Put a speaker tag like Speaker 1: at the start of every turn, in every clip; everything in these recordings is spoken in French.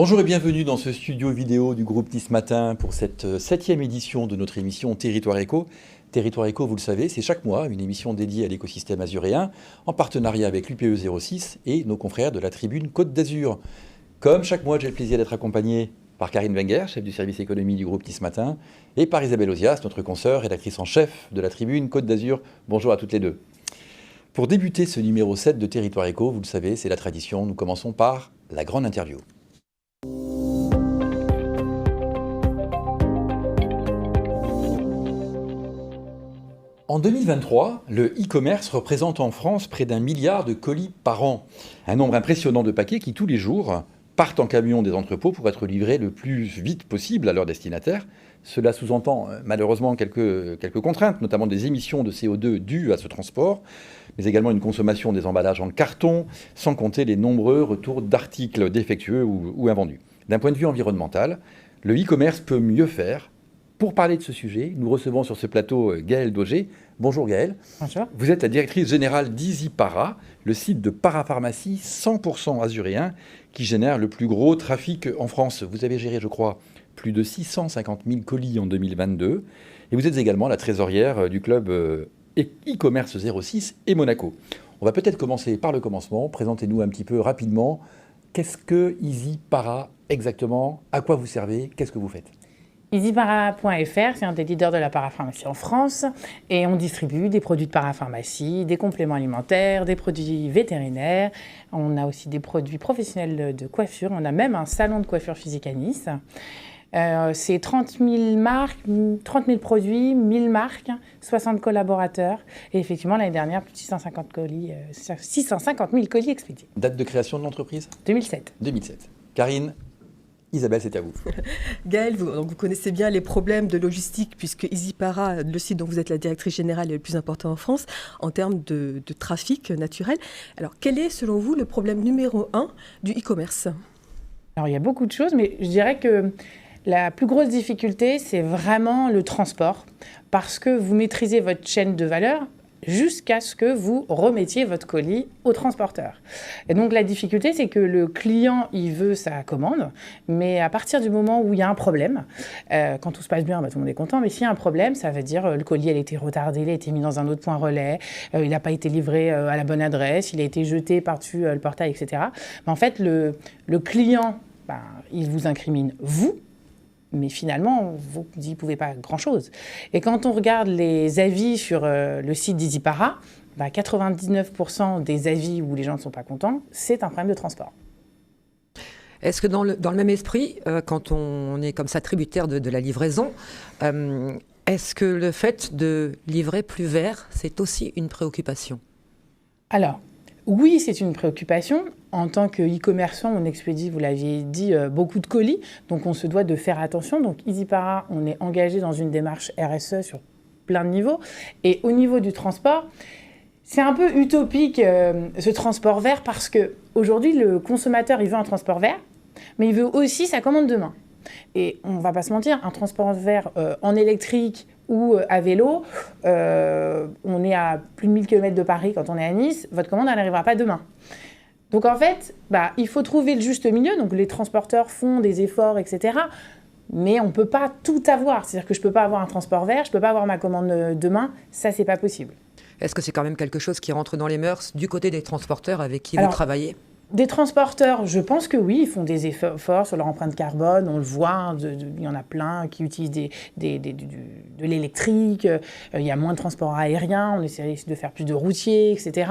Speaker 1: Bonjour et bienvenue dans ce studio vidéo du groupe Nice Matin pour cette 7e édition de notre émission Territoire Éco. Territoire Éco, vous le savez, c'est chaque mois une émission dédiée à l'écosystème azuréen en partenariat avec l'UPE 06 et nos confrères de la tribune Côte d'Azur. Comme chaque mois, j'ai le plaisir d'être accompagné par Karine Wenger, chef du service économie du groupe Nice Matin, et par Isabelle Ozias, notre consoeur, rédactrice en chef de la tribune Côte d'Azur. Bonjour à toutes les deux. Pour débuter ce numéro 7 de Territoire Éco, vous le savez, c'est la tradition, nous commençons par la grande interview. En 2023, le e-commerce représente en France près d'1 milliard de colis par an. Un nombre impressionnant de paquets qui, tous les jours, partent en camion des entrepôts pour être livrés le plus vite possible à leurs destinataires. Cela sous-entend malheureusement quelques contraintes, notamment des émissions de CO2 dues à ce transport, mais également une consommation des emballages en carton, sans compter les nombreux retours d'articles défectueux ou invendus. D'un point de vue environnemental, le e-commerce peut mieux faire. Pour parler de ce sujet, nous recevons sur ce plateau Gaëlle Dauger. Bonjour Gaëlle.
Speaker 2: Bonjour.
Speaker 1: Vous êtes la directrice générale d'EasyPara, le site de parapharmacie 100% azuréen qui génère le plus gros trafic en France. Vous avez géré, je crois, plus de 650 000 colis en 2022. Et vous êtes également la trésorière du club e-commerce 06 et Monaco. On va peut-être commencer par le commencement. Présentez-nous un petit peu rapidement. Qu'est-ce que EasyPara exactement? À quoi vous servez? Qu'est-ce que vous faites?
Speaker 2: EasyPara.fr, c'est un des leaders de la parapharmacie en France et on distribue des produits de parapharmacie, des compléments alimentaires, des produits vétérinaires. On a aussi des produits professionnels de coiffure. On a même un salon de coiffure physique à Nice. C'est 30 000 marques, 30 000 produits, 1000 marques, 60 collaborateurs. Et effectivement, l'année dernière, plus de 650 000 colis expédiés.
Speaker 1: Date de création de l'entreprise?
Speaker 2: 2007.
Speaker 1: 2007. Karine, Isabelle, c'est à vous.
Speaker 3: Gaëlle, vous connaissez bien les problèmes de logistique puisque EasyPara, le site dont vous êtes la directrice générale, est le plus important en France en termes de trafic naturel. Alors, quel est, selon vous, le problème numéro 1 du e-commerce?
Speaker 2: Alors, il y a beaucoup de choses, mais je dirais que la plus grosse difficulté, c'est vraiment le transport parce que vous maîtrisez votre chaîne de valeur jusqu'à ce que vous remettiez votre colis au transporteur. Et donc la difficulté, c'est que le client, il veut sa commande, mais à partir du moment où il y a un problème, quand tout se passe bien, tout le monde est content, mais s'il y a un problème, ça veut dire le colis, il a été retardé, il a été mis dans un autre point relais, il n'a pas été livré à la bonne adresse, il a été jeté par-dessus le portail, etc. Mais en fait, le client, il vous incrimine, vous, mais finalement, vous n'y pouvez pas grand-chose. Et quand on regarde les avis sur le site d'EasyPara, 99% des avis où les gens ne sont pas contents, c'est un problème de transport.
Speaker 4: Est-ce que dans le même esprit, quand on est comme ça tributaire de la livraison, est-ce que le fait de livrer plus vert, c'est aussi une préoccupation?
Speaker 2: Alors, oui, c'est une préoccupation. En tant que e-commerçant, on expédie, vous l'aviez dit, beaucoup de colis. Donc, on se doit de faire attention. Donc, EasyPara, on est engagé dans une démarche RSE sur plein de niveaux. Et au niveau du transport, c'est un peu utopique, ce transport vert, parce qu'aujourd'hui, le consommateur, il veut un transport vert, mais il veut aussi sa commande demain. Et on ne va pas se mentir, un transport vert en électrique ou à vélo, on est à plus de 1000 km de Paris quand on est à Nice, votre commande, elle n'arrivera pas demain. Donc en fait, il faut trouver le juste milieu. Donc les transporteurs font des efforts, etc. Mais on ne peut pas tout avoir. C'est-à-dire que je ne peux pas avoir un transport vert, je ne peux pas avoir ma commande demain. Ça, ce n'est pas possible.
Speaker 4: Est-ce que c'est quand même quelque chose qui rentre dans les mœurs du côté des transporteurs avec qui vous travaillez?
Speaker 2: Des transporteurs, je pense que oui, ils font des efforts sur leur empreinte carbone, on le voit, il y en a plein qui utilisent de l'électrique, il y a moins de transport aérien, on essaie de faire plus de routiers, etc.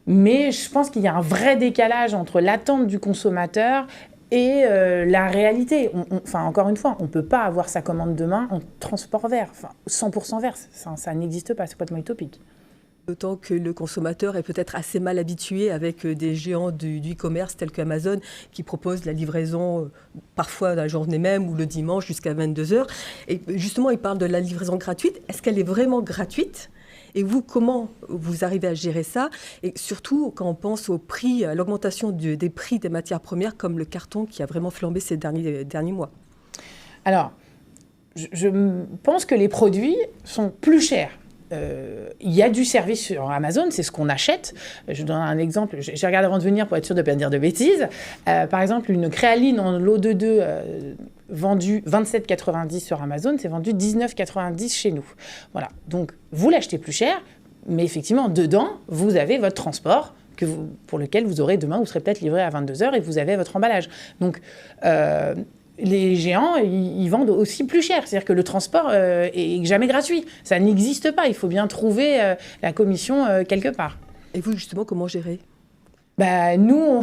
Speaker 2: Mais je pense qu'il y a un vrai décalage entre l'attente du consommateur et la réalité. Encore une fois, on ne peut pas avoir sa commande demain en transport vert, 100% vert, ça n'existe pas, c'est complètement utopique.
Speaker 3: D'autant que le consommateur est peut-être assez mal habitué avec des géants du e-commerce tels qu'Amazon qui proposent la livraison parfois la journée même ou le dimanche jusqu'à 22h. Et justement, il parle de la livraison gratuite. Est-ce qu'elle est vraiment gratuite ? Et vous, comment vous arrivez à gérer ça? Et surtout, quand on pense au prix, à l'augmentation des prix des matières premières comme le carton qui a vraiment flambé ces derniers mois.
Speaker 2: Alors, je pense que les produits sont plus chers. il y a du service sur Amazon, c'est ce qu'on achète. Je vous donne un exemple, j'ai regardé avant de venir pour être sûr de ne pas dire de bêtises. Par exemple, une créaline en lot de 2 vendue 27,90 sur Amazon, c'est vendu 19,90 chez nous. Voilà, donc vous l'achetez plus cher, mais effectivement, dedans, vous avez votre transport pour lequel vous aurez demain, vous serez peut-être livré à 22h et vous avez votre emballage. Donc, les géants, ils vendent aussi plus cher. C'est-à-dire que le transport est jamais gratuit. Ça n'existe pas. Il faut bien trouver la commission quelque part.
Speaker 3: Et vous, justement, comment gérer ?
Speaker 2: Nous,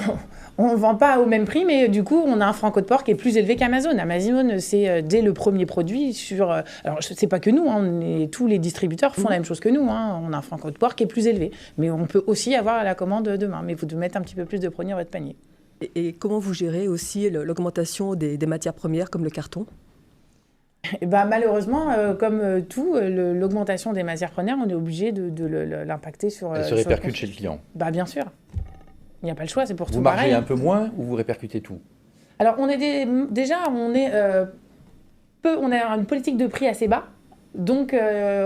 Speaker 2: on ne vend pas au même prix, mais du coup, on a un franc de port qui est plus élevé qu'Amazon. Amazon, c'est dès le premier produit sur... alors, ce n'est pas que nous, tous les distributeurs font la même chose que nous. On a un franc de port qui est plus élevé. Mais on peut aussi avoir la commande demain. Mais vous devez mettre un petit peu plus de produits dans votre panier.
Speaker 3: Et comment vous gérez aussi l'augmentation des matières premières comme le carton ?
Speaker 2: Malheureusement, comme tout, l'augmentation des matières premières, on est obligé de l'impacter sur...
Speaker 1: Elle se répercute chez le client.
Speaker 2: Bien sûr. Il n'y a pas le choix, c'est pour tout
Speaker 1: pareil. Vous margez un peu moins ou vous répercutez tout ?
Speaker 2: Alors, on a une politique de prix assez bas. Donc,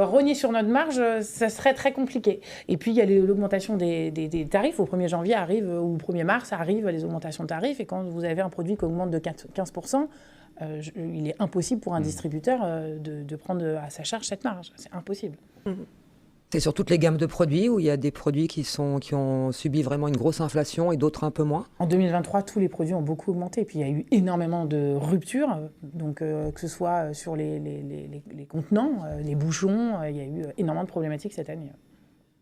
Speaker 2: rogner sur notre marge, ça serait très compliqué. Et puis, il y a l'augmentation des tarifs. Au 1er janvier arrive, ou au 1er mars arrivent les augmentations de tarifs. Et quand vous avez un produit qui augmente de 15%, il est impossible pour un distributeur de prendre à sa charge cette marge. C'est impossible.
Speaker 4: C'est sur toutes les gammes de produits où il y a des produits qui ont subi vraiment une grosse inflation et d'autres un peu moins.
Speaker 2: En 2023, tous les produits ont beaucoup augmenté. Et puis, il y a eu énormément de ruptures. Donc, que ce soit sur les contenants, les bouchons, il y a eu énormément de problématiques cette année.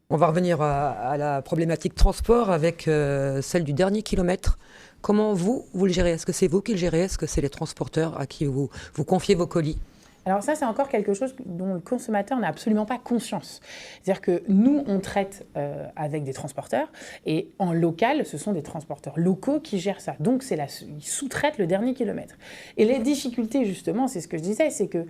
Speaker 4: On va revenir à la problématique transport avec celle du dernier kilomètre. Comment vous le gérez ? Est-ce que c'est vous qui le gérez ? Est-ce que c'est les transporteurs à qui vous confiez vos colis ?
Speaker 2: Alors ça, c'est encore quelque chose dont le consommateur n'a absolument pas conscience. C'est-à-dire que nous, on traite avec des transporteurs et en local, ce sont des transporteurs locaux qui gèrent ça. Donc, ils sous-traitent le dernier kilomètre. Et les difficultés, justement, c'est ce que je disais, c'est que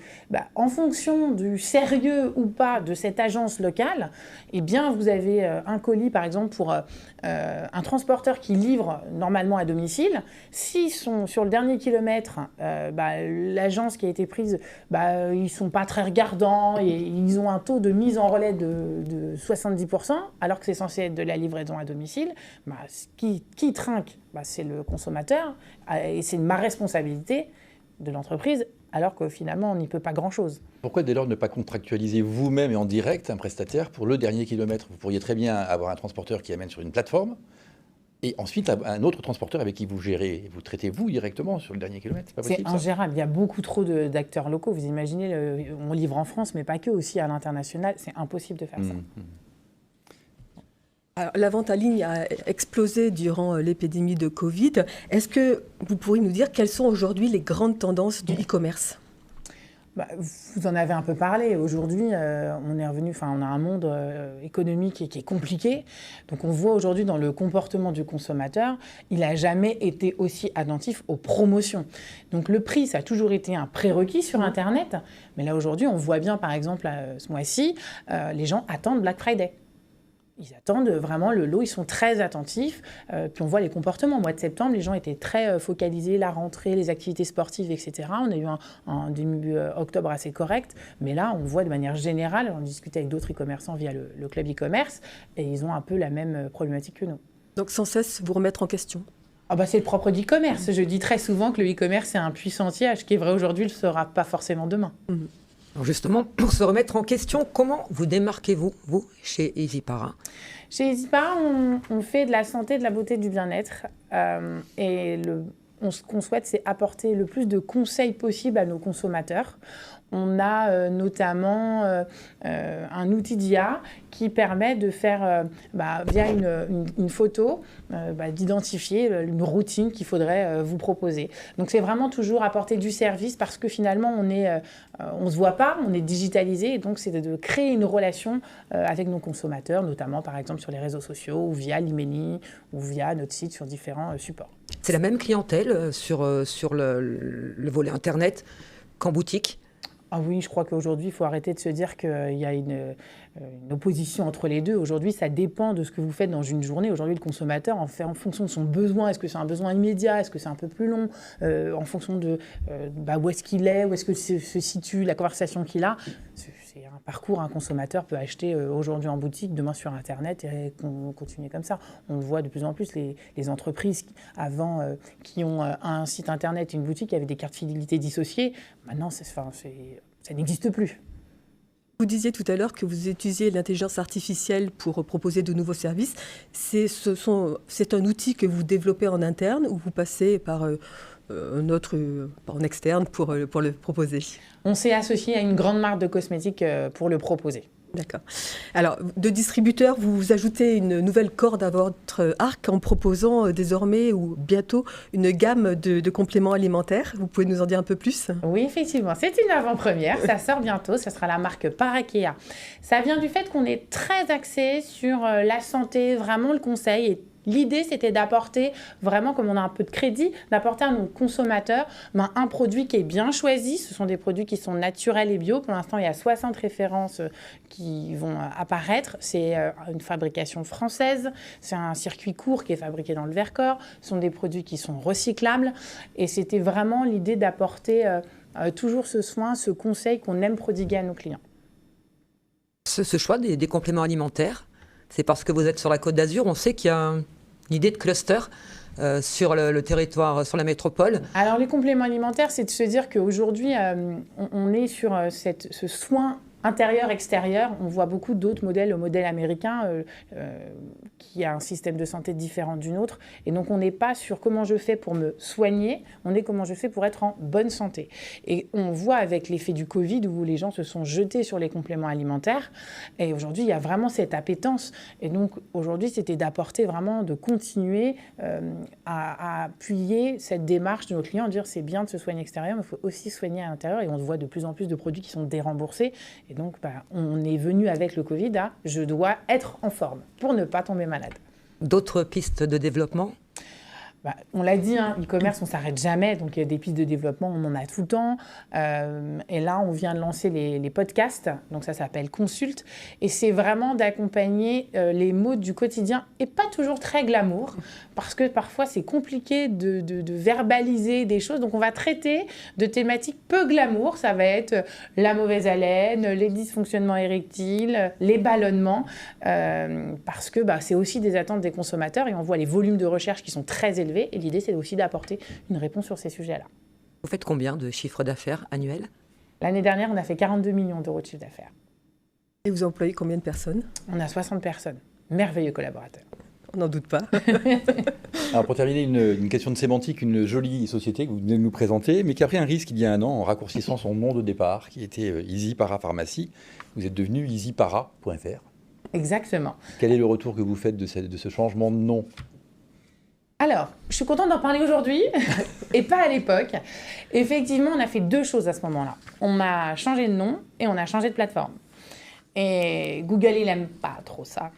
Speaker 2: en fonction du sérieux ou pas de cette agence locale, eh bien, vous avez un colis, par exemple, pour un transporteur qui livre normalement à domicile. S'ils sont sur le dernier kilomètre, l'agence qui a été prise... ils ne sont pas très regardants et ils ont un taux de mise en relais de 70%, alors que c'est censé être de la livraison à domicile. Qui trinque ? C'est le consommateur et c'est ma responsabilité de l'entreprise, alors que finalement, on n'y peut pas grand-chose.
Speaker 1: Pourquoi dès lors ne pas contractualiser vous-même et en direct un prestataire pour le dernier kilomètre ? Vous pourriez très bien avoir un transporteur qui amène sur une plateforme et ensuite un autre transporteur avec qui vous gérez. Vous traitez vous directement sur le dernier kilomètre.
Speaker 2: C'est ingérable. Il y a beaucoup trop d'acteurs locaux. Vous imaginez, on livre en France, mais pas que, aussi à l'international. C'est impossible de faire ça.
Speaker 3: Alors, la vente en ligne a explosé durant l'épidémie de Covid. Est-ce que vous pourriez nous dire quelles sont aujourd'hui les grandes tendances du e-commerce ?
Speaker 2: Vous en avez un peu parlé. Aujourd'hui, on a un monde économique qui est compliqué. Donc, on voit aujourd'hui dans le comportement du consommateur, il n'a jamais été aussi attentif aux promotions. Donc, le prix, ça a toujours été un prérequis sur Internet. Mais là, aujourd'hui, on voit bien, par exemple, ce mois-ci, les gens attendent Black Friday. Ils attendent vraiment le lot, ils sont très attentifs. Puis on voit les comportements. Au mois de septembre, les gens étaient très focalisés, la rentrée, les activités sportives, etc. On a eu un début octobre assez correct. Mais là, on voit de manière générale, on discutait avec d'autres e-commerçants via le club e-commerce, et ils ont un peu la même problématique que nous.
Speaker 3: Donc sans cesse vous remettre en question ?
Speaker 2: C'est le propre d'e-commerce. Je dis très souvent que le e-commerce, c'est un puissant outillage. Ce qui est vrai aujourd'hui, ne le sera pas forcément demain.
Speaker 4: Alors justement, pour se remettre en question, comment vous démarquez-vous, vous, chez EasyPara ?
Speaker 2: Chez EasyPara, on fait de la santé, de la beauté, du bien-être. Ce qu'on souhaite, c'est apporter le plus de conseils possible à nos consommateurs. On a notamment un outil d'IA qui permet de faire, via une photo, d'identifier une routine qu'il faudrait vous proposer. Donc c'est vraiment toujours apporter du service parce que finalement on se voit pas, on est digitalisé et donc c'est de créer une relation avec nos consommateurs, notamment par exemple sur les réseaux sociaux ou via l'emailing ou via notre site sur différents supports.
Speaker 4: C'est la même clientèle sur le volet Internet qu'en boutique ?
Speaker 2: Ah oui, je crois qu'aujourd'hui, il faut arrêter de se dire qu'il y a une opposition entre les deux. Aujourd'hui, ça dépend de ce que vous faites dans une journée. Aujourd'hui, le consommateur en fait en fonction de son besoin. Est-ce que c'est un besoin immédiat ? Est-ce que c'est un peu plus long ? En fonction de où est-ce qu'il est, où est-ce que se situe la conversation qu'il a. C'est c'est un parcours. Un consommateur peut acheter aujourd'hui en boutique, demain sur Internet et continuer comme ça. On le voit de plus en plus, les entreprises qui ont un site Internet, une boutique, avec des cartes fidélité dissociées. Maintenant, ça n'existe plus.
Speaker 3: Vous disiez tout à l'heure que vous utilisiez l'intelligence artificielle pour proposer de nouveaux services. C'est un outil que vous développez en interne ou vous passez par en externe pour le proposer?
Speaker 2: On s'est associé à une grande marque de cosmétiques pour le proposer.
Speaker 3: D'accord. Alors, de distributeur, vous ajoutez une nouvelle corde à votre arc en proposant désormais ou bientôt une gamme de compléments alimentaires. Vous pouvez nous en dire un peu plus?
Speaker 2: Oui, effectivement. C'est une avant-première. Ça sort bientôt. Ce sera la marque Parakea. Ça vient du fait qu'on est très axé sur la santé, vraiment le conseil. Et l'idée, c'était d'apporter vraiment, comme on a un peu de crédit, d'apporter à nos consommateurs un produit qui est bien choisi. Ce sont des produits qui sont naturels et bio. Pour l'instant, il y a 60 références qui vont apparaître. C'est une fabrication française. C'est un circuit court qui est fabriqué dans le Vercors. Ce sont des produits qui sont recyclables. Et c'était vraiment l'idée d'apporter toujours ce soin, ce conseil qu'on aime prodiguer à nos clients.
Speaker 4: Ce choix des compléments alimentaires, c'est parce que vous êtes sur la Côte d'Azur. On sait qu'il y a l'idée de cluster sur le territoire, sur la métropole.
Speaker 2: Alors, les compléments alimentaires, c'est de se dire qu'aujourd'hui, on est sur ce soin intérieur-extérieur. On voit beaucoup d'autres modèles, le modèle américain, qui a un système de santé différent du nôtre. Et donc, on n'est pas sur comment je fais pour me soigner, on est comment je fais pour être en bonne santé. Et on voit avec l'effet du Covid où les gens se sont jetés sur les compléments alimentaires. Et aujourd'hui, il y a vraiment cette appétence. Et donc, aujourd'hui, c'était d'apporter vraiment, de continuer à appuyer cette démarche de nos clients, de dire c'est bien de se soigner extérieur, mais il faut aussi soigner à l'intérieur. Et on voit de plus en plus de produits qui sont déremboursés. Et donc, on est venu avec le Covid à « je dois être en forme » pour ne pas tomber malade.
Speaker 4: D'autres pistes de développement ?
Speaker 2: On l'a dit, e-commerce, on ne s'arrête jamais. Donc, il y a des pistes de développement, on en a tout le temps. Et là, on vient de lancer les podcasts. Donc, ça s'appelle Consulte. Et c'est vraiment d'accompagner les mots du quotidien et pas toujours très glamour. Parce que parfois, c'est compliqué de verbaliser des choses. Donc, on va traiter de thématiques peu glamour. Ça va être la mauvaise haleine, les dysfonctionnements érectiles, les ballonnements. Parce que c'est aussi des attentes des consommateurs. Et on voit les volumes de recherche qui sont très élevés. Et l'idée, c'est aussi d'apporter une réponse sur ces sujets-là.
Speaker 4: Vous faites combien de chiffre d'affaires annuel?
Speaker 2: L'année dernière, on a fait 42 millions d'euros de chiffre d'affaires.
Speaker 3: Et vous employez combien de personnes?
Speaker 2: On a 60 personnes. Merveilleux collaborateurs.
Speaker 3: On n'en doute pas.
Speaker 1: Alors pour terminer, une question de sémantique, une jolie société que vous venez de nous présenter, mais qui a pris un risque il y a un an en raccourcissant son nom de départ, qui était Easy Para Pharmacie. Vous êtes devenu easypara.fr.
Speaker 2: Exactement.
Speaker 1: Quel est le retour que vous faites de ce changement de nom ?
Speaker 2: Alors, je suis contente d'en parler aujourd'hui et pas à l'époque. Effectivement, on a fait deux choses à ce moment-là. On a changé de nom et on a changé de plateforme. Et Google, il n'aime pas trop ça.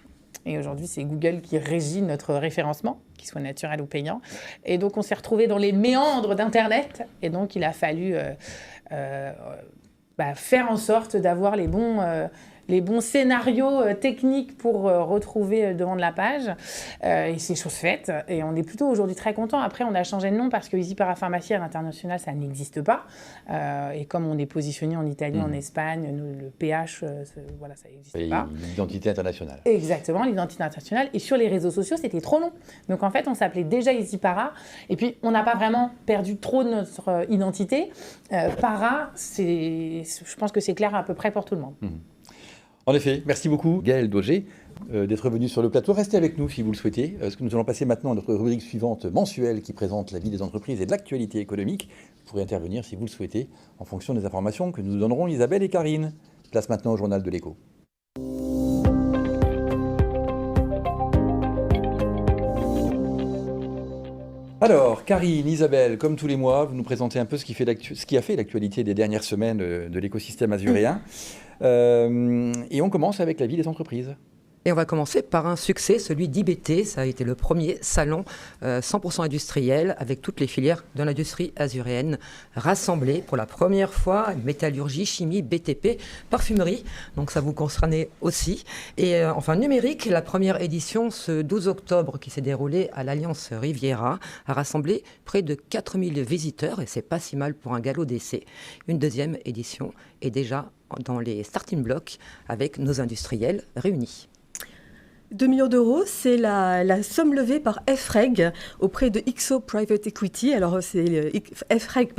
Speaker 2: Et aujourd'hui, c'est Google qui régit notre référencement, qu'il soit naturel ou payant. Et donc, on s'est retrouvés dans les méandres d'Internet. Et donc, il a fallu faire en sorte d'avoir les bons scénarios techniques pour retrouver devant de la page. Et c'est chose faite. Et on est plutôt aujourd'hui très contents. Après, on a changé de nom parce que Easy Para Pharmacie à l'international, ça n'existe pas. Et comme on est positionné en Italie, en Espagne, le PH, ça n'existe pas.
Speaker 1: L'identité internationale.
Speaker 2: Exactement, l'identité internationale. Et sur les réseaux sociaux, c'était trop long. Donc en fait, on s'appelait déjà Easy Para. Et puis, on n'a pas vraiment perdu trop de notre identité. Para, je pense que c'est clair à peu près pour tout le monde.
Speaker 1: En effet, merci beaucoup Gaëlle Dauger d'être venu sur le plateau. Restez avec nous si vous le souhaitez, parce que nous allons passer maintenant à notre rubrique suivante mensuelle qui présente la vie des entreprises et de l'actualité économique. Vous pourrez intervenir si vous le souhaitez en fonction des informations que nous donneront Isabelle et Karine. Place maintenant au journal de l'Écho. Alors, Karine, Isabelle, comme tous les mois, vous nous présentez un peu ce qui a fait l'actualité des dernières semaines de l'écosystème azuréen. Et on commence avec la vie des entreprises.
Speaker 4: Et on va commencer par un succès, celui d'IBT. Ça a été le premier salon 100% industriel avec toutes les filières de l'industrie azuréenne rassemblées pour la première fois. Métallurgie, chimie, BTP, parfumerie. Donc ça vous concernait aussi. Et enfin numérique, la première édition ce 12 octobre qui s'est déroulée à l'Alliance Riviera a rassemblé près de 4000 visiteurs et c'est pas si mal pour un galop d'essai. Une deuxième édition est déjà dans les starting blocks avec nos industriels réunis.
Speaker 3: 2 millions d'euros, c'est la somme levée par FREG auprès de XO Private Equity. Alors, FREG,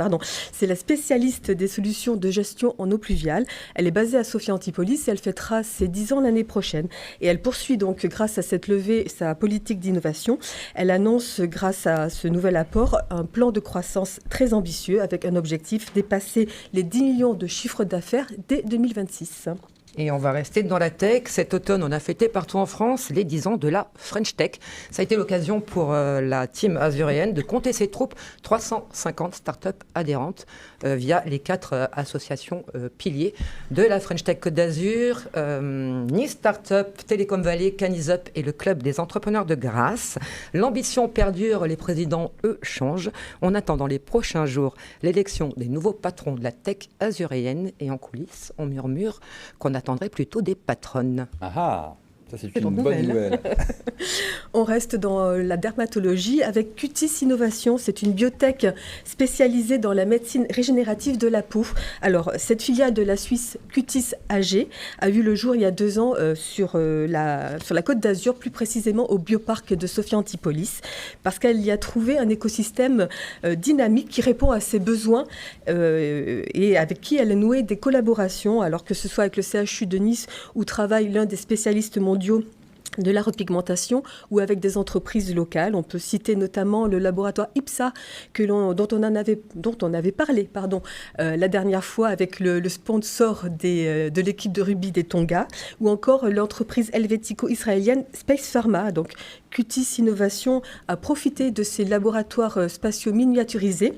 Speaker 3: c'est la spécialiste des solutions de gestion en eau pluviale. Elle est basée à Sophia Antipolis et elle fêtera ses 10 ans l'année prochaine. Et elle poursuit donc, grâce à cette levée, sa politique d'innovation. Elle annonce, grâce à ce nouvel apport, un plan de croissance très ambitieux avec un objectif dépasser les 10 millions de chiffres d'affaires dès 2026.
Speaker 4: Et on va rester dans la tech. Cet automne, on a fêté partout en France les 10 ans de la French Tech. Ça a été l'occasion pour la team azuréenne de compter ses troupes, 350 startups adhérentes via les 4 associations piliers de la French Tech Côte d'Azur, Nice Startup, Télécom Valley, Canisup et le Club des entrepreneurs de Grasse. L'ambition perdure, les présidents, eux, changent. On attend dans les prochains jours l'élection des nouveaux patrons de la tech azuréenne et en coulisses, on murmure qu'on attendrait plutôt des patronnes.
Speaker 1: Ah ah, ça c'est une bonne nouvelle.
Speaker 3: On reste dans la dermatologie avec Cutis Innovation. C'est une biotech spécialisée dans la médecine régénérative de la peau. Alors, cette filiale de la Suisse Cutis AG a vu le jour il y a 2 ans sur la Côte d'Azur, plus précisément au bioparc de Sophia Antipolis, parce qu'elle y a trouvé un écosystème dynamique qui répond à ses besoins et avec qui elle a noué des collaborations, alors que ce soit avec le CHU de Nice où travaille l'un des spécialistes mondiaux de la repigmentation ou avec des entreprises locales. On peut citer notamment le laboratoire IPSA dont on avait parlé la dernière fois avec le sponsor de l'équipe de rugby des Tonga, ou encore l'entreprise helvético-israélienne Space Pharma. Donc Cutis Innovation a profité de ces laboratoires spatiaux miniaturisés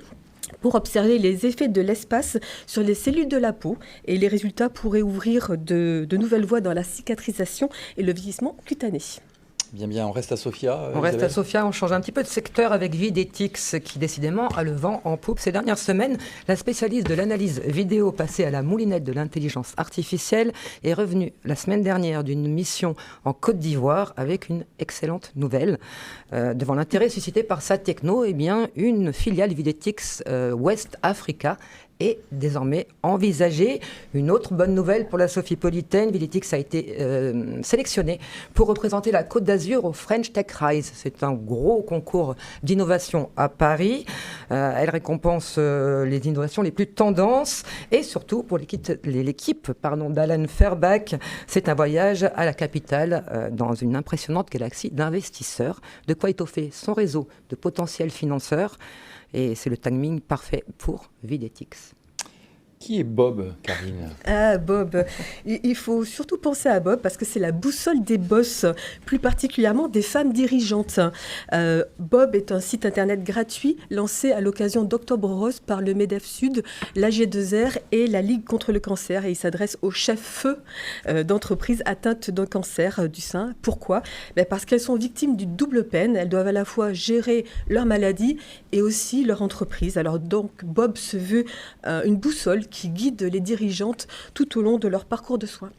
Speaker 3: pour observer les effets de l'espace sur les cellules de la peau. Et les résultats pourraient ouvrir de nouvelles voies dans la cicatrisation et le vieillissement cutané.
Speaker 1: Bien, on reste à Sophia.
Speaker 4: On reste à Sophia, on change un petit peu de secteur avec Videtix qui décidément a le vent en poupe. Ces dernières semaines, la spécialiste de l'analyse vidéo passée à la moulinette de l'intelligence artificielle est revenue la semaine dernière d'une mission en Côte d'Ivoire avec une excellente nouvelle. Devant l'intérêt suscité par sa techno, une filiale Videtix West Africa est désormais envisagée. Une autre bonne nouvelle pour la Sophipolitaine, Videtix a été sélectionnée pour représenter la Côte d'Azur au French Tech Rise. C'est un gros concours d'innovation à Paris. Elle récompense les innovations les plus tendances et surtout pour l'équipe d'Alan Fairback, c'est un voyage à la capitale dans une impressionnante galaxie d'investisseurs. De quoi étoffer son réseau de potentiels financeurs. Et c'est le timing parfait pour Videtix.
Speaker 1: Qui est Bob, Karine ?
Speaker 3: Ah, Bob. Il faut surtout penser à Bob parce que c'est la boussole des boss, plus particulièrement des femmes dirigeantes. Bob est un site internet gratuit lancé à l'occasion d'Octobre Rose par le MEDEF Sud, l'AG2R et la Ligue contre le cancer. Et il s'adresse aux chefs d'entreprises atteintes d'un cancer du sein. Pourquoi ? Parce qu'elles sont victimes d'une double peine. Elles doivent à la fois gérer leur maladie et aussi leur entreprise. Alors donc, Bob se veut une boussole qui guide les dirigeantes tout au long de leur parcours de soins.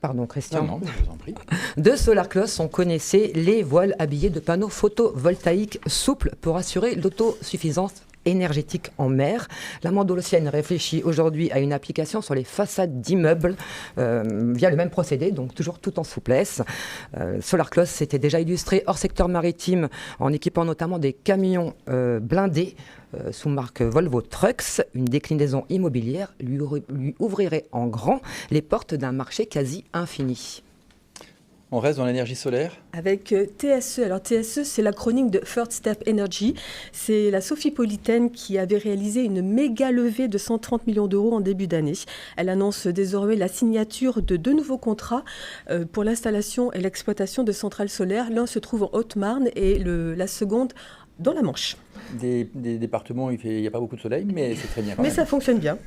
Speaker 4: Pardon, Christian.
Speaker 1: Non, je vous en prie.
Speaker 4: De Solarclos, on connaissait les voiles habillés de panneaux photovoltaïques souples pour assurer l'autosuffisance énergétique en mer. La Mandolosienne réfléchit aujourd'hui à une application sur les façades d'immeubles via le même procédé, donc toujours tout en souplesse. Solarclos s'était déjà illustré hors secteur maritime en équipant notamment des camions blindés sous marque Volvo Trucks. Une déclinaison immobilière lui ouvrirait en grand les portes d'un marché quasi infini.
Speaker 1: On reste dans l'énergie solaire ?
Speaker 3: Avec TSE. Alors TSE, c'est l'acronyme de Third Step Energy. C'est la Sophipolitaine qui avait réalisé une méga levée de 130 millions d'euros en début d'année. Elle annonce désormais la signature de 2 nouveaux contrats pour l'installation et l'exploitation de centrales solaires. L'un se trouve en Haute-Marne et la seconde dans la Manche.
Speaker 1: des départements, il n'y a pas beaucoup de soleil, mais c'est très bien.
Speaker 3: Mais ça fonctionne bien.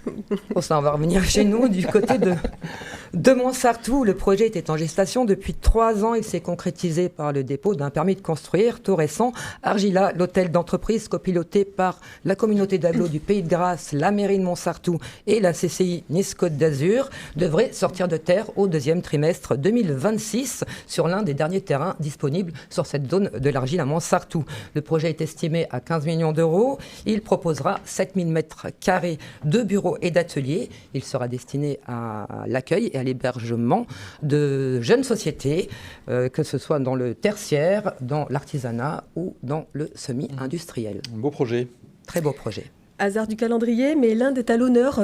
Speaker 4: Bon, ça, on va revenir chez nous, du côté de Montsartou. Le projet était en gestation depuis 3 ans. Il s'est concrétisé par le dépôt d'un permis de construire tout récent. Argila, l'hôtel d'entreprise copiloté par la communauté d'agglo du Pays de Grasse, la mairie de Montsartou et la CCI Nice-Côte d'Azur, devrait sortir de terre au 2e trimestre 2026 sur l'un des derniers terrains disponibles sur cette zone de l'Argile à Montsartou. Le projet est estimé à 15 millions d'euros. Il proposera 7000 mètres carrés de bureaux et d'ateliers. Il sera destiné à l'accueil et à l'hébergement de jeunes sociétés, que ce soit dans le tertiaire, dans l'artisanat ou dans le semi-industriel.
Speaker 1: Un beau projet.
Speaker 4: Très beau projet.
Speaker 3: Hasard du calendrier, mais l'Inde est à l'honneur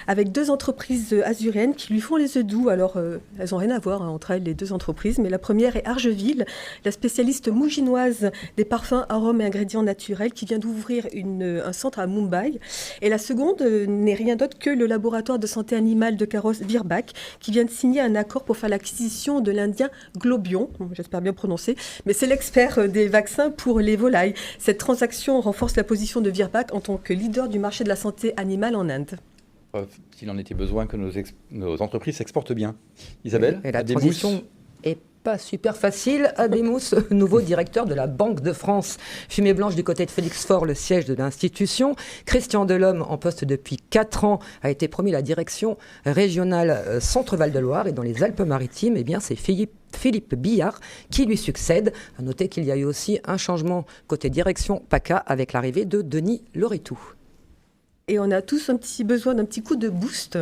Speaker 3: avec 2 entreprises azuréennes qui lui font les œufs doux. Alors, elles n'ont rien à voir entre elles, les 2 entreprises, mais la première est Argeville, la spécialiste mouginoise des parfums, arômes et ingrédients naturels qui vient d'ouvrir un centre à Mumbai. Et la seconde n'est rien d'autre que le laboratoire de santé animale de Carrosse Virbac qui vient de signer un accord pour faire l'acquisition de l'Indien Globion, j'espère bien prononcer, mais c'est l'expert des vaccins pour les volailles. Cette transaction renforce la position de Virbac en tant que leader du marché de la santé animale en Inde.
Speaker 1: S'il en était besoin que nos entreprises s'exportent bien. Isabelle,
Speaker 4: et la transition est pas super facile. Abemous, nouveau directeur de la Banque de France. Fumée blanche du côté de Félix Faure, le siège de l'institution. Christian Delhomme, en poste depuis 4 ans, a été promu à la direction régionale Centre-Val de Loire. Et dans les Alpes-Maritimes, eh bien, c'est Philippe Billard qui lui succède. À noter qu'il y a eu aussi un changement côté direction PACA avec l'arrivée de Denis Loretou.
Speaker 3: Et on a tous besoin d'un petit coup de boost.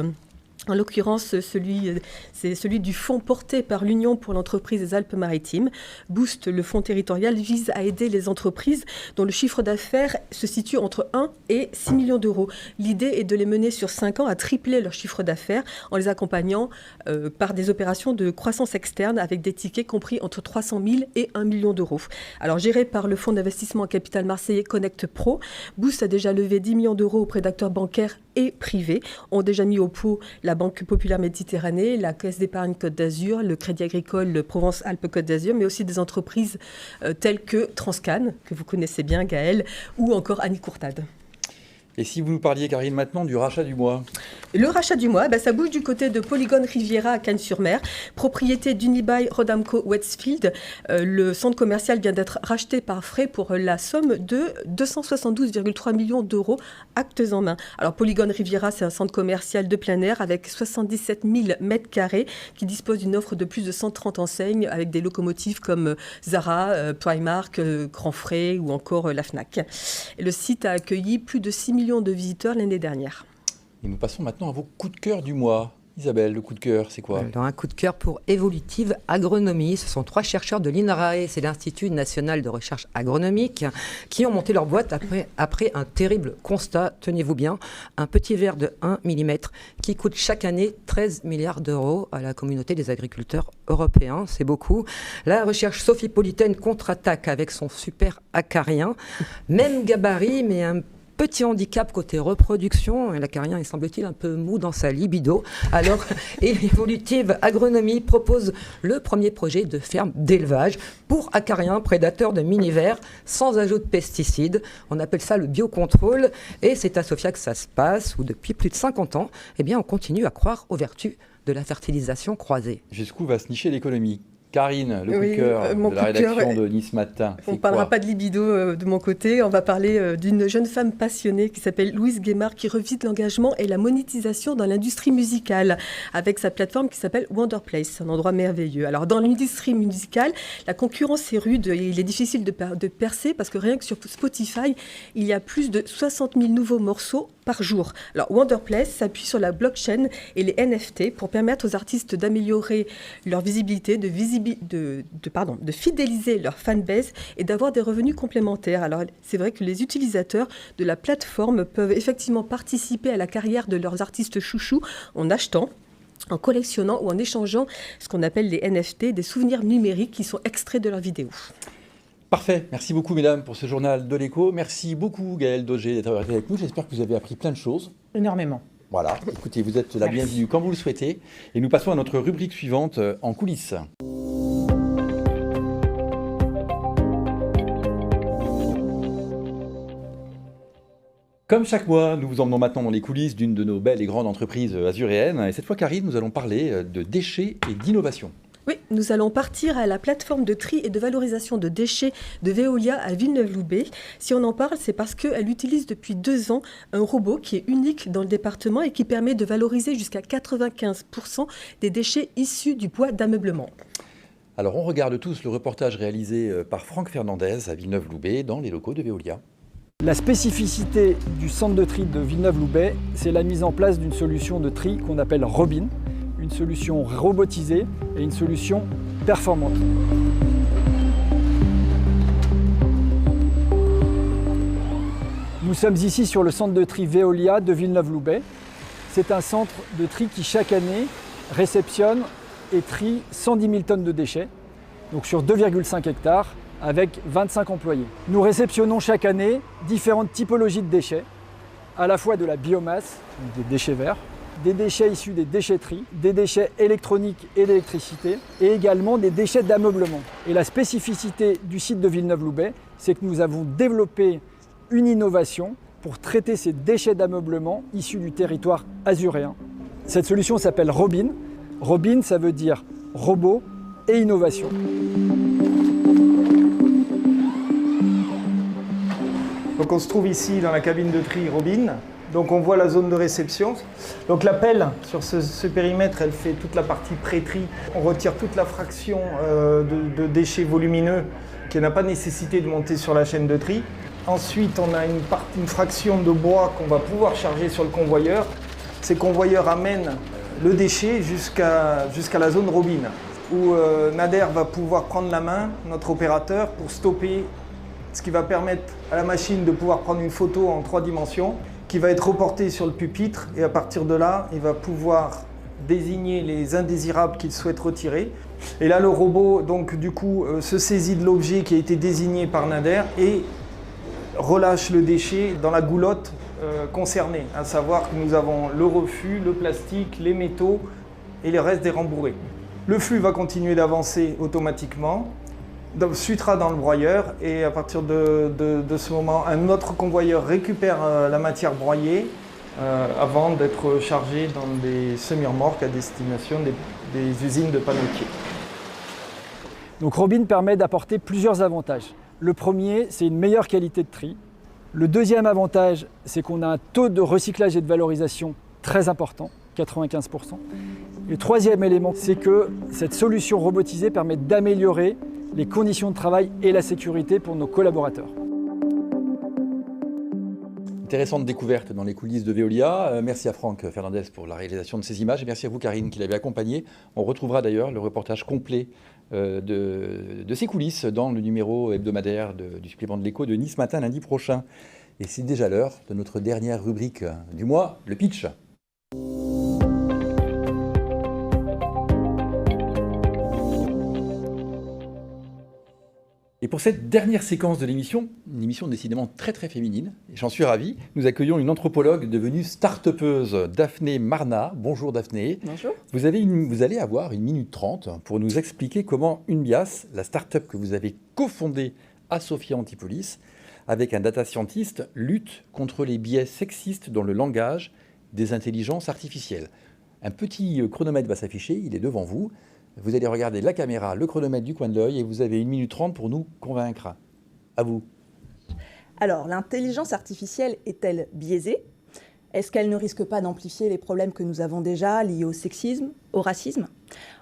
Speaker 3: En l'occurrence, c'est celui du fonds porté par l'Union pour l'entreprise des Alpes-Maritimes. Boost, le fonds territorial, vise à aider les entreprises dont le chiffre d'affaires se situe entre 1 et 6 millions d'euros. L'idée est de les mener sur 5 ans à tripler leur chiffre d'affaires en les accompagnant par des opérations de croissance externe avec des tickets compris entre 300 000 et 1 million d'euros. Alors, géré par le fonds d'investissement en capital marseillais Connect Pro, Boost a déjà levé 10 millions d'euros auprès d'acteurs bancaires et privés, ont déjà mis au pot la Banque Populaire Méditerranée, la Caisse d'épargne Côte d'Azur, le Crédit Agricole Provence-Alpes-Côte d'Azur, mais aussi des entreprises telles que Transcan, que vous connaissez bien, Gaël, ou encore Annie Courtade.
Speaker 1: Et si vous nous parliez, Karine, maintenant du rachat du mois?
Speaker 3: Le rachat du mois, ça bouge du côté de Polygone Riviera à Cannes-sur-Mer, propriété d'Unibail Rodamco Westfield. Le centre commercial vient d'être racheté par Frey pour la somme de 272,3 millions d'euros, actes en main. Alors Polygone Riviera, c'est un centre commercial de plein air avec 77 000 mètres carrés qui dispose d'une offre de plus de 130 enseignes avec des locomotives comme Zara, Primark, Grand Frey ou encore la Fnac. Et le site a accueilli plus de 6 millions de visiteurs l'année dernière.
Speaker 1: Et nous passons maintenant à vos coups de cœur du mois. Isabelle, le coup de cœur, c'est quoi?
Speaker 4: Alors, un coup de cœur pour Évolutive Agronomie. Ce sont 3 chercheurs de l'INRAE, c'est l'Institut national de recherche agronomique, qui ont monté leur boîte après un terrible constat, tenez-vous bien, un petit ver de 1 mm qui coûte chaque année 13 milliards d'euros à la communauté des agriculteurs européens. C'est beaucoup. La recherche sophipolitaine contre-attaque avec son super acarien. Même gabarit, mais un petit handicap côté reproduction. L'acarien est, semble-t-il, un peu mou dans sa libido. Alors, Évolutive Agronomie propose le premier projet de ferme d'élevage pour acariens prédateurs de mini-vers sans ajout de pesticides. On appelle ça le biocontrôle. Et c'est à Sofia que ça se passe, où depuis plus de 50 ans, eh bien, on continue à croire aux vertus de la fertilisation croisée.
Speaker 1: Jusqu'où va se nicher l'économie? Karine, le coup de cœur de la rédaction de Nice Matin.
Speaker 3: On ne parlera pas de libido de mon côté, on va parler d'une jeune femme passionnée qui s'appelle Louise Guémard, qui revisite l'engagement et la monétisation dans l'industrie musicale avec sa plateforme qui s'appelle Wonderplace, un endroit merveilleux. Alors dans l'industrie musicale, la concurrence est rude et il est difficile de percer parce que rien que sur Spotify, il y a plus de 60 000 nouveaux morceaux par jour. Alors Wonderplace s'appuie sur la blockchain et les NFT pour permettre aux artistes d'améliorer leur visibilité, de fidéliser leur fanbase et d'avoir des revenus complémentaires. Alors c'est vrai que les utilisateurs de la plateforme peuvent effectivement participer à la carrière de leurs artistes chouchous en achetant, en collectionnant ou en échangeant ce qu'on appelle les NFT, des souvenirs numériques qui sont extraits de leurs vidéos.
Speaker 1: Parfait. Merci beaucoup, mesdames, pour ce journal de l'écho. Merci beaucoup, Gaëlle Dauger, d'être avec nous. J'espère que vous avez appris plein de choses.
Speaker 2: Énormément.
Speaker 1: Voilà. Écoutez, vous êtes la bienvenue quand vous le souhaitez. Et nous passons à notre rubrique suivante, en coulisses. Comme chaque mois, nous vous emmenons maintenant dans les coulisses d'une de nos belles et grandes entreprises azuréennes. Et cette fois, Karine, nous allons parler de déchets et d'innovation.
Speaker 3: Oui, nous allons partir à la plateforme de tri et de valorisation de déchets de Veolia à Villeneuve-Loubet. Si on en parle, c'est parce qu'elle utilise depuis 2 ans un robot qui est unique dans le département et qui permet de valoriser jusqu'à 95% des déchets issus du bois d'ameublement.
Speaker 1: Alors, on regarde tous le reportage réalisé par Franck Fernandez à Villeneuve-Loubet dans les locaux de Veolia.
Speaker 5: La spécificité du centre de tri de Villeneuve-Loubet, c'est la mise en place d'une solution de tri qu'on appelle Robin, une solution robotisée et une solution performante. Nous sommes ici sur le centre de tri Veolia de Villeneuve-Loubet. C'est un centre de tri qui chaque année réceptionne et trie 110 000 tonnes de déchets, donc sur 2,5 hectares, avec 25 employés. Nous réceptionnons chaque année différentes typologies de déchets, à la fois de la biomasse, donc des déchets verts, des déchets issus des déchetteries, des déchets électroniques et d'électricité, et également des déchets d'ameublement. Et la spécificité du site de Villeneuve-Loubet, c'est que nous avons développé une innovation pour traiter ces déchets d'ameublement issus du territoire azuréen. Cette solution s'appelle Robin. Robin, ça veut dire robot et innovation.
Speaker 6: Donc on se trouve ici dans la cabine de tri Robin. Donc on voit la zone de réception. Donc la pelle sur ce périmètre, elle fait toute la partie pré-tri. On retire toute la fraction de déchets volumineux qui n'a pas nécessité de monter sur la chaîne de tri. Ensuite, on a une fraction de bois qu'on va pouvoir charger sur le convoyeur. Ces convoyeurs amènent le déchet jusqu'à la zone Robin, où Nader va pouvoir prendre la main, notre opérateur, pour stopper, ce qui va permettre à la machine de pouvoir prendre une photo en 3 dimensions, qui va être reportée sur le pupitre, et à partir de là, il va pouvoir désigner les indésirables qu'il souhaite retirer. Et là, le robot, donc, du coup, se saisit de l'objet qui a été désigné par Nader et relâche le déchet dans la goulotte concernée, à savoir que nous avons le refus, le plastique, les métaux et les restes des rembourrés. Le flux va continuer d'avancer automatiquement, suitera dans le broyeur, et à partir de ce moment, un autre convoyeur récupère la matière broyée avant d'être chargé dans des semi-remorques à destination des usines de panneautiers.
Speaker 5: Donc Robin permet d'apporter plusieurs avantages. Le premier, c'est une meilleure qualité de tri. Le deuxième avantage, c'est qu'on a un taux de recyclage et de valorisation très important, 95%. Et le troisième élément, c'est que cette solution robotisée permet d'améliorer les conditions de travail et la sécurité pour nos collaborateurs.
Speaker 1: Intéressante découverte dans les coulisses de Veolia. Merci à Franck Fernandez pour la réalisation de ces images et merci à vous Karine qui l'avez accompagné. On retrouvera d'ailleurs le reportage complet de ces coulisses dans le numéro hebdomadaire du supplément de l'Écho de Nice Matin lundi prochain. Et c'est déjà l'heure de notre dernière rubrique du mois, le pitch. Et pour cette dernière séquence de l'émission, une émission décidément très très féminine, et j'en suis ravi, nous accueillons une anthropologue devenue start-upeuse, Daphné Marna. Bonjour Daphné.
Speaker 7: Bonjour.
Speaker 1: Vous allez avoir 1 minute 30 pour nous expliquer comment Unbias, la start-up que vous avez cofondée à Sophia Antipolis, avec un data scientist, lutte contre les biais sexistes dans le langage des intelligences artificielles. Un petit chronomètre va s'afficher, il est devant vous. Vous allez regarder la caméra, le chronomètre du coin de l'œil et vous avez 1 minute 30 pour nous convaincre. À vous.
Speaker 7: Alors, l'intelligence artificielle est-elle biaisée ? Est-ce qu'elle ne risque pas d'amplifier les problèmes que nous avons déjà liés au sexisme, au racisme ?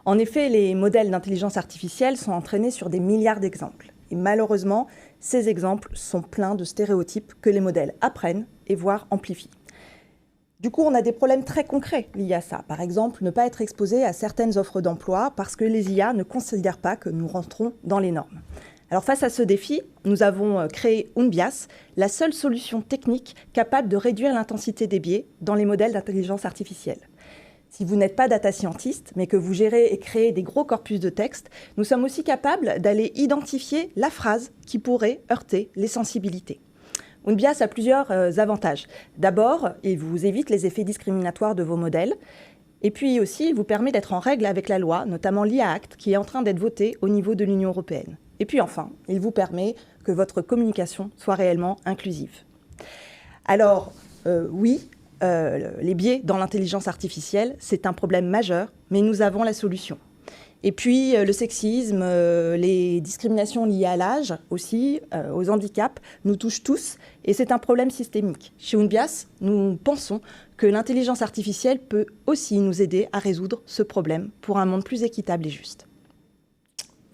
Speaker 7: En effet, les modèles d'intelligence artificielle sont entraînés sur des milliards d'exemples. Et malheureusement, ces exemples sont pleins de stéréotypes que les modèles apprennent et voire amplifient. Du coup, on a des problèmes très concrets liés à ça. Par exemple, ne pas être exposé à certaines offres d'emploi parce que les IA ne considèrent pas que nous rentrons dans les normes. Alors face à ce défi, nous avons créé Unbias, la seule solution technique capable de réduire l'intensité des biais dans les modèles d'intelligence artificielle. Si vous n'êtes pas data scientist, mais que vous gérez et créez des gros corpus de texte, nous sommes aussi capables d'aller identifier la phrase qui pourrait heurter les sensibilités. Unbias a plusieurs avantages. D'abord, il vous évite les effets discriminatoires de vos modèles. Et puis aussi, il vous permet d'être en règle avec la loi, notamment l'IA Act, qui est en train d'être votée au niveau de l'Union européenne. Et puis enfin, il vous permet que votre communication soit réellement inclusive. Alors, oui, les biais dans l'intelligence artificielle, c'est un problème majeur, mais nous avons la solution. Et puis, le sexisme, les discriminations liées à l'âge aussi, aux handicaps, nous touchent tous, et c'est un problème systémique. Chez Unbias, nous pensons que l'intelligence artificielle peut aussi nous aider à résoudre ce problème pour un monde plus équitable et juste.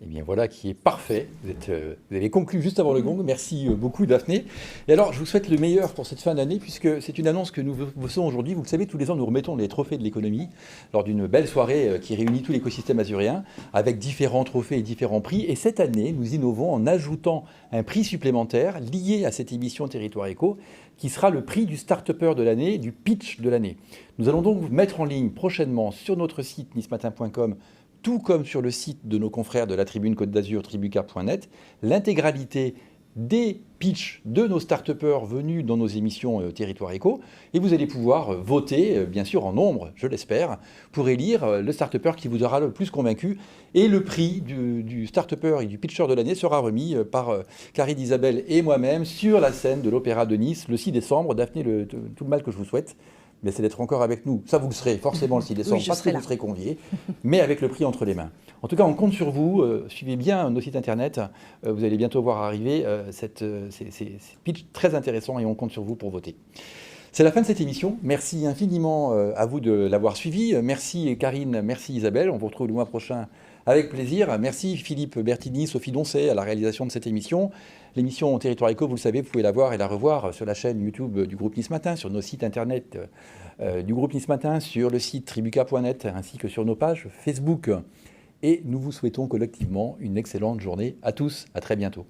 Speaker 1: Eh bien voilà qui est parfait. Vous avez conclu juste avant le gong. Merci beaucoup Daphné. Et alors je vous souhaite le meilleur pour cette fin d'année puisque c'est une annonce que nous faisons aujourd'hui. Vous le savez, tous les ans nous remettons les trophées de l'économie lors d'une belle soirée qui réunit tout l'écosystème azuréen avec différents trophées et différents prix. Et cette année, nous innovons en ajoutant un prix supplémentaire lié à cette émission Territoire Éco qui sera le prix du start-upper de l'année, du pitch de l'année. Nous allons donc vous mettre en ligne prochainement sur notre site nicematin.com, tout comme sur le site de nos confrères de la Tribune Côte d'Azur, tribuca.net, l'intégralité des pitchs de nos start-upers venus dans nos émissions Territoire Éco. Et vous allez pouvoir voter, bien sûr en nombre, je l'espère, pour élire le start-upper qui vous aura le plus convaincu. Et le prix du start-upper et du pitcher de l'année sera remis par Clarisse Isabelle et moi-même sur la scène de l'Opéra de Nice le 6 décembre. Daphné, tout le mal que je vous souhaite. Mais c'est d'être encore avec nous. Ça, vous le serez forcément le 6 décembre,
Speaker 7: oui,
Speaker 1: parce que vous serez conviés, mais avec le prix entre les mains. En tout cas, on compte sur vous. Suivez bien nos sites internet. Vous allez bientôt voir arriver ces pitchs très intéressants et on compte sur vous pour voter. C'est la fin de cette émission. Merci infiniment à vous de l'avoir suivi. Merci Karine, merci Isabelle. On vous retrouve le mois prochain avec plaisir. Merci Philippe Bertini, Sophie Doncet à la réalisation de cette émission. L'émission Territoire Éco, vous le savez, vous pouvez la voir et la revoir sur la chaîne YouTube du groupe Nice Matin, sur nos sites internet du groupe Nice Matin, sur le site tribuca.net ainsi que sur nos pages Facebook. Et nous vous souhaitons collectivement une excellente journée à tous. À très bientôt.